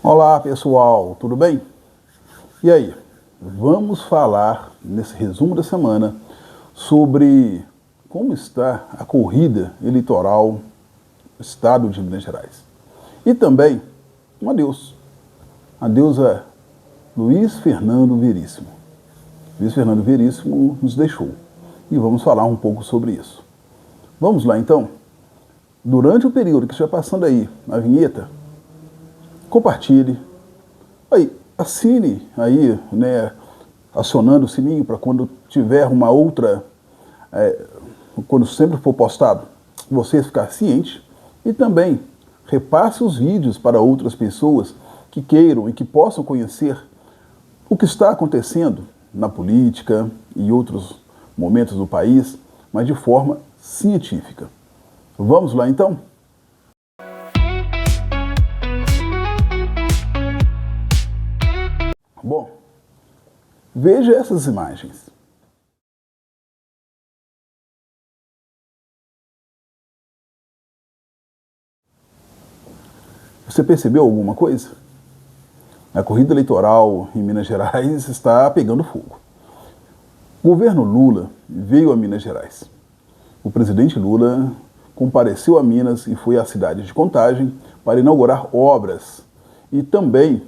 Olá pessoal, tudo bem? E aí, vamos falar nesse resumo da semana sobre como está a corrida eleitoral no estado de Minas Gerais. E também um adeus. Adeus a Luiz Fernando Veríssimo. Luiz Fernando Veríssimo nos deixou e vamos falar um pouco sobre isso. Vamos lá então? Durante o período que estiver passando aí a vinheta, compartilhe, aí, assine aí, né, acionando o sininho para quando tiver uma outra, quando sempre for postado, você ficar ciente e também repasse os vídeos para outras pessoas que queiram e que possam conhecer o que está acontecendo na política e outros momentos do país, mas de forma científica. Vamos lá então? Bom, veja essas imagens. Você percebeu alguma coisa? A corrida eleitoral em Minas Gerais está pegando fogo. O governo Lula veio a Minas Gerais. O presidente Lula compareceu a Minas e foi à cidade de Contagem para inaugurar obras e também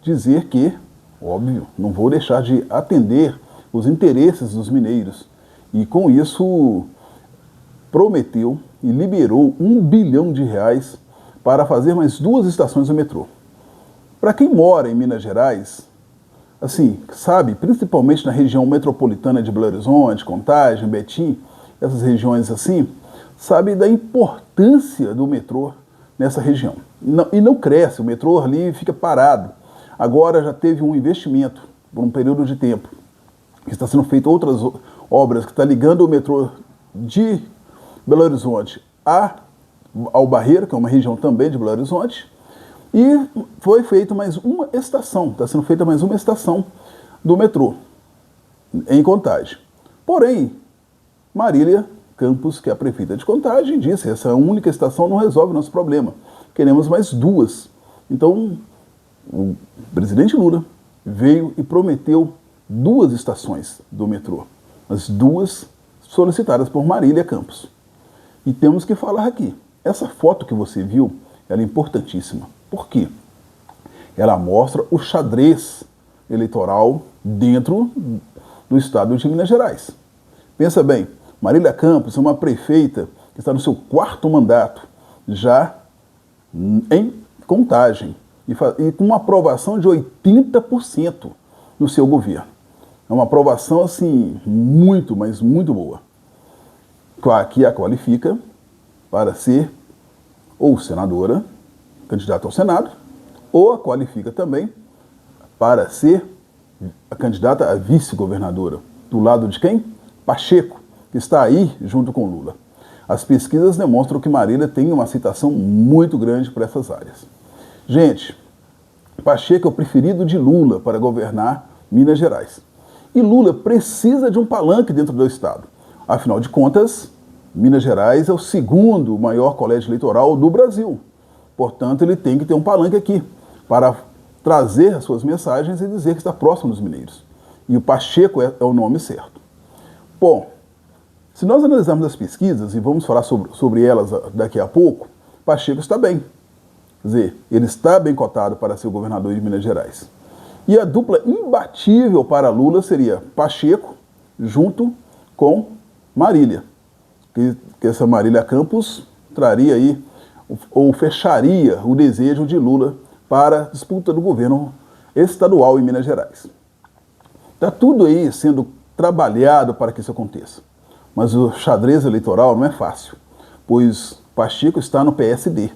dizer que, óbvio, não vou deixar de atender os interesses dos mineiros. E com isso prometeu e liberou R$1 bilhão para fazer mais 2 estações do metrô. Para quem mora em Minas Gerais, assim, sabe, principalmente na região metropolitana de Belo Horizonte, Contagem, Betim, essas regiões assim, sabe da importância do metrô nessa região. E não cresce, o metrô ali fica parado. Agora já teve um investimento por um período de tempo, que está sendo feito outras obras, que está ligando o metrô de Belo Horizonte ao Barreiro, que é uma região também de Belo Horizonte, e foi feita mais uma estação, está sendo feita mais uma estação do metrô em Contagem. Porém, Marília Campos, que é a prefeita de Contagem, disse: essa única estação não resolve o nosso problema, queremos mais 2. Então, o presidente Lula veio e prometeu 2 estações do metrô, as 2 solicitadas por Marília Campos. E temos que falar aqui, essa foto que você viu, ela é importantíssima. Por quê? Ela mostra o xadrez eleitoral dentro do estado de Minas Gerais. Pensa bem, Marília Campos é uma prefeita que está no seu 4º mandato, já em Contagem, e com uma aprovação de 80% no seu governo. É uma aprovação, assim, muito, mas muito boa. Que a qualifica para ser ou senadora, candidata ao Senado, ou a qualifica também para ser a candidata a vice-governadora. Do lado de quem? Pacheco, que está aí junto com Lula. As pesquisas demonstram que Marília tem uma aceitação muito grande para essas áreas. Gente, Pacheco é o preferido de Lula para governar Minas Gerais. E Lula precisa de um palanque dentro do estado. Afinal de contas, Minas Gerais é o 2º maior colégio eleitoral do Brasil. Portanto, ele tem que ter um palanque aqui para trazer as suas mensagens e dizer que está próximo dos mineiros. E o Pacheco é o nome certo. Bom, se nós analisarmos as pesquisas, e vamos falar sobre elas daqui a pouco, Pacheco está bem. Quer dizer, ele está bem cotado para ser o governador de Minas Gerais. E a dupla imbatível para Lula seria Pacheco junto com Marília. Que essa Marília Campos traria aí, ou fecharia o desejo de Lula para a disputa do governo estadual em Minas Gerais. Está tudo aí sendo trabalhado para que isso aconteça. Mas o xadrez eleitoral não é fácil, pois Pacheco está no PSD.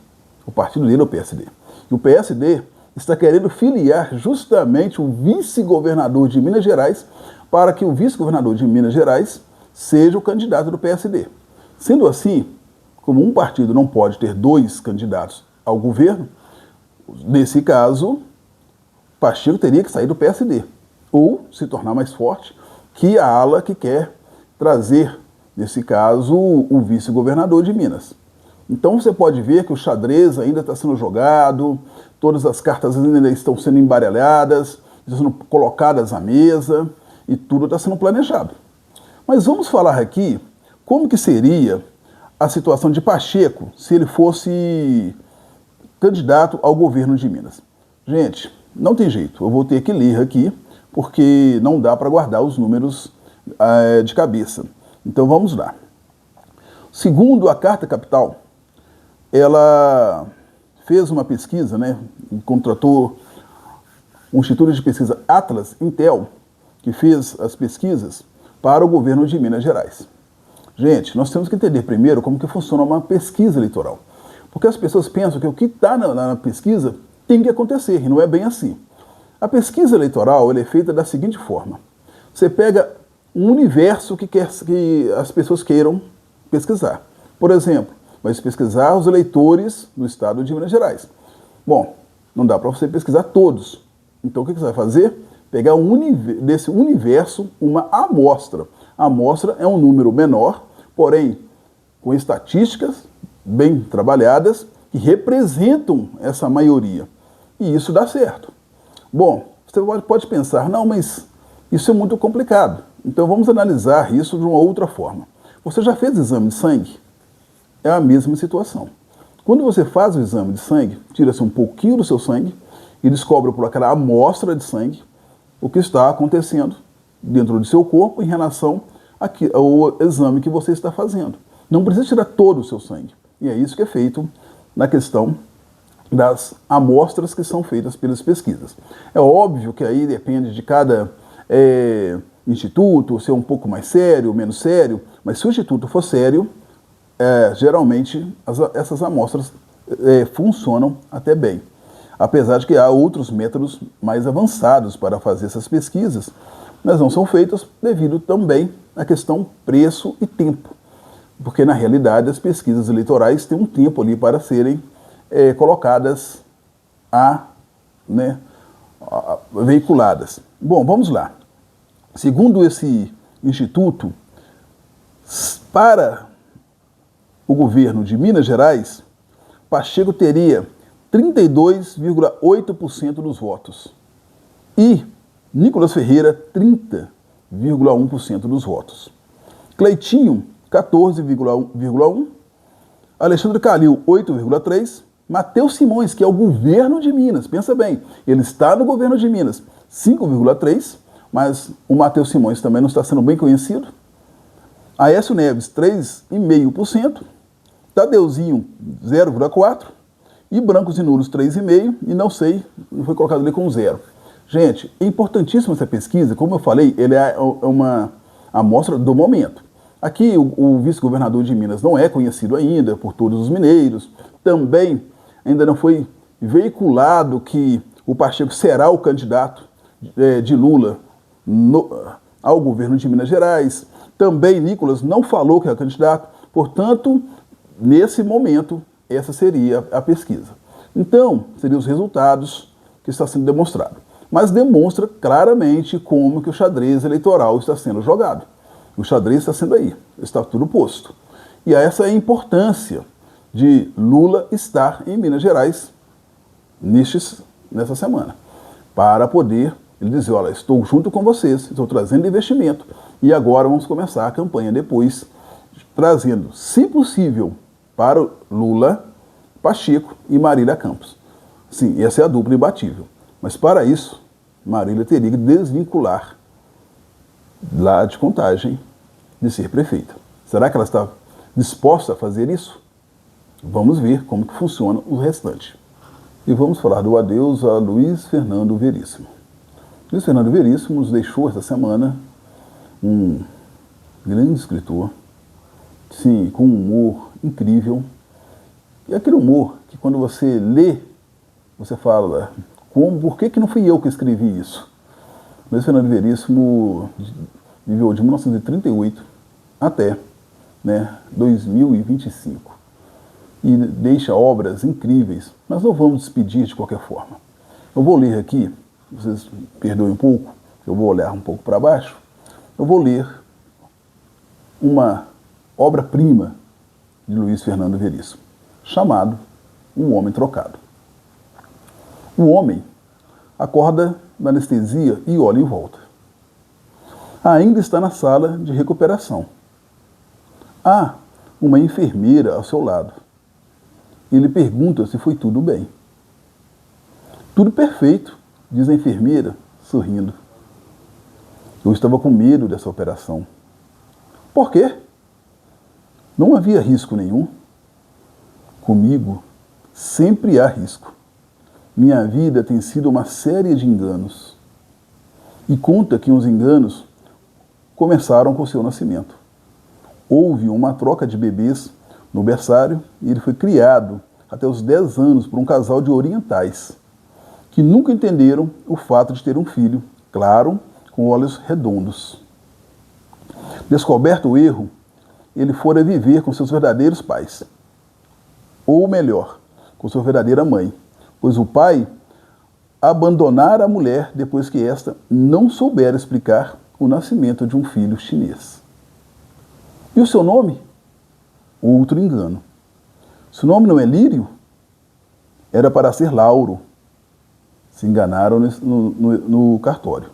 O partido dele é o PSD. E o PSD está querendo filiar justamente o vice-governador de Minas Gerais para que o vice-governador de Minas Gerais seja o candidato do PSD. Sendo assim, como um partido não pode ter 2 candidatos ao governo, nesse caso, Pacheco teria que sair do PSD ou se tornar mais forte que a ala que quer trazer, nesse caso, o vice-governador de Minas. Então você pode ver que o xadrez ainda está sendo jogado, todas as cartas ainda estão sendo embaralhadas, estão sendo colocadas à mesa e tudo está sendo planejado. Mas vamos falar aqui como que seria a situação de Pacheco se ele fosse candidato ao governo de Minas. Gente, não tem jeito, eu vou ter que ler aqui, porque não dá para guardar os números de cabeça. Então vamos lá. Segundo a Carta Capital, ela fez uma pesquisa, né, contratou um instituto de pesquisa Atlas Intel, que fez as pesquisas para o governo de Minas Gerais. Gente, nós temos que entender primeiro como que funciona uma pesquisa eleitoral. Porque as pessoas pensam que o que está na pesquisa tem que acontecer, e não é bem assim. A pesquisa eleitoral ela é feita da seguinte forma. Você pega um universo que as pessoas queiram pesquisar. Por exemplo, vai pesquisar os eleitores do estado de Minas Gerais. Bom, não dá para você pesquisar todos. Então o que você vai fazer? Pegar desse universo uma amostra. A amostra é um número menor, porém com estatísticas bem trabalhadas que representam essa maioria. E isso dá certo. Bom, você pode pensar, não, mas isso é muito complicado. Então vamos analisar isso de uma outra forma. Você já fez exame de sangue? É a mesma situação. Quando você faz o exame de sangue, tira-se um pouquinho do seu sangue e descobre por aquela amostra de sangue o que está acontecendo dentro do seu corpo em relação ao exame que você está fazendo. Não precisa tirar todo o seu sangue. E é isso que é feito na questão das amostras que são feitas pelas pesquisas. É óbvio que aí depende de cada instituto, ser um pouco mais sério, menos sério, mas se o instituto for sério, geralmente essas amostras funcionam até bem. Apesar de que há outros métodos mais avançados para fazer essas pesquisas, mas não são feitas devido também à questão preço e tempo. Porque, na realidade, as pesquisas eleitorais têm um tempo ali para serem colocadas veiculadas. Bom, vamos lá. Segundo esse instituto, para o governo de Minas Gerais, Pacheco teria 32,8% dos votos e Nicolas Ferreira 30,1% dos votos. Cleitinho 14,1%, Alexandre Calil 8,3%, Matheus Simões, que é o governo de Minas, pensa bem, ele está no governo de Minas, 5,3%, mas o Matheus Simões também não está sendo bem conhecido. Aécio Neves 3,5%, Tadeuzinho 0,4%, e brancos e nulos 3,5%, e não sei, foi colocado ali com 0. Gente, é importantíssima essa pesquisa, como eu falei, ele é uma amostra do momento. Aqui o vice-governador de Minas não é conhecido ainda por todos os mineiros, também ainda não foi veiculado que o Pacheco será o candidato de Lula ao governo de Minas Gerais, também Nicolas não falou que é candidato, portanto, nesse momento, essa seria a pesquisa. Então, seriam os resultados que está sendo demonstrado. Mas demonstra claramente como que o xadrez eleitoral está sendo jogado. O xadrez está sendo aí, está tudo posto. E essa é a importância de Lula estar em Minas Gerais nessa semana, para poder ele dizer, olha, estou junto com vocês, estou trazendo investimento, e agora vamos começar a campanha depois, trazendo, se possível, para o Lula, Pacheco e Marília Campos. Sim, essa é a dupla imbatível. Mas para isso, Marília teria que desvincular lá de Contagem de ser prefeita. Será que ela está disposta a fazer isso? Vamos ver como que funciona o restante. E vamos falar do adeus a Luiz Fernando Veríssimo. Luiz Fernando Veríssimo nos deixou esta semana um grande escritor, sim, com um humor incrível. E aquele humor que quando você lê, você fala, por que não fui eu que escrevi isso? Luiz Fernando Veríssimo viveu de 1938 até 2025 e deixa obras incríveis, mas não vamos despedir de qualquer forma. Eu vou ler aqui, vocês perdoem um pouco, eu vou olhar um pouco para baixo, eu vou ler uma obra-prima de Luiz Fernando Veríssimo. chamado Um Homem Trocado. O homem acorda da anestesia e olha em volta. Ainda está na sala de recuperação. Há uma enfermeira ao seu lado. Ele pergunta se foi tudo bem. Tudo perfeito, diz a enfermeira, sorrindo. Eu estava com medo dessa operação. Por quê? Não havia risco nenhum. Comigo sempre há risco. Minha vida tem sido uma série de enganos. E conta que os enganos começaram com seu nascimento. Houve uma troca de bebês no berçário e ele foi criado até os 10 anos por um casal de orientais, que nunca entenderam o fato de ter um filho, claro, com olhos redondos. Descoberto o erro, ele fora viver com seus verdadeiros pais. Ou melhor, com sua verdadeira mãe, pois o pai abandonara a mulher depois que esta não soubera explicar o nascimento de um filho chinês. E o seu nome? Outro engano. Seu nome não é Lírio? Era para ser Lauro. Se enganaram no cartório.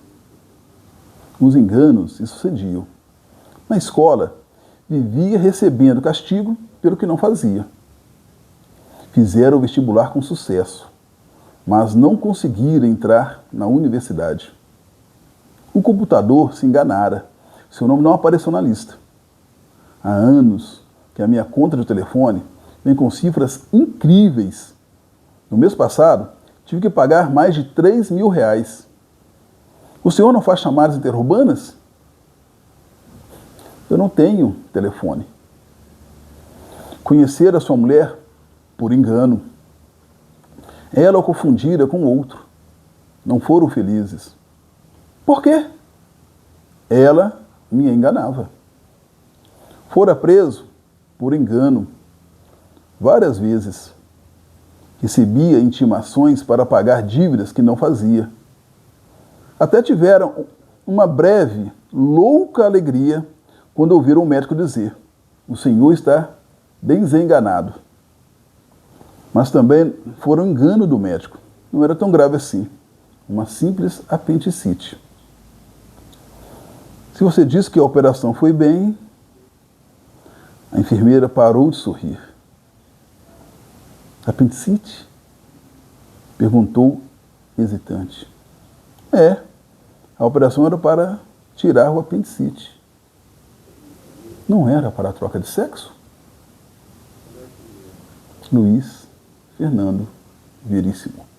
Os enganos se sucediam. Na escola, vivia recebendo castigo pelo que não fazia. Fizeram o vestibular com sucesso, mas não conseguiram entrar na universidade. O computador se enganara. Seu nome não apareceu na lista. Há anos que a minha conta de telefone vem com cifras incríveis. No mês passado, tive que pagar mais de R$ 3.000. O senhor não faz chamadas interurbanas? Eu não tenho telefone. Conhecer a sua mulher por engano. Ela o confundira com outro. Não foram felizes. Por quê? Ela me enganava. Fora preso por engano várias vezes. Recebia intimações para pagar dívidas que não fazia. Até tiveram uma breve, louca alegria quando ouviram o médico dizer: o senhor está desenganado. Mas também foram engano do médico. Não era tão grave assim. Uma simples apendicite. Se você diz que a operação foi bem, a enfermeira parou de sorrir. Apendicite? Perguntou hesitante. A operação era para tirar o apendicite. Não era para a troca de sexo? Luiz Fernando Veríssimo.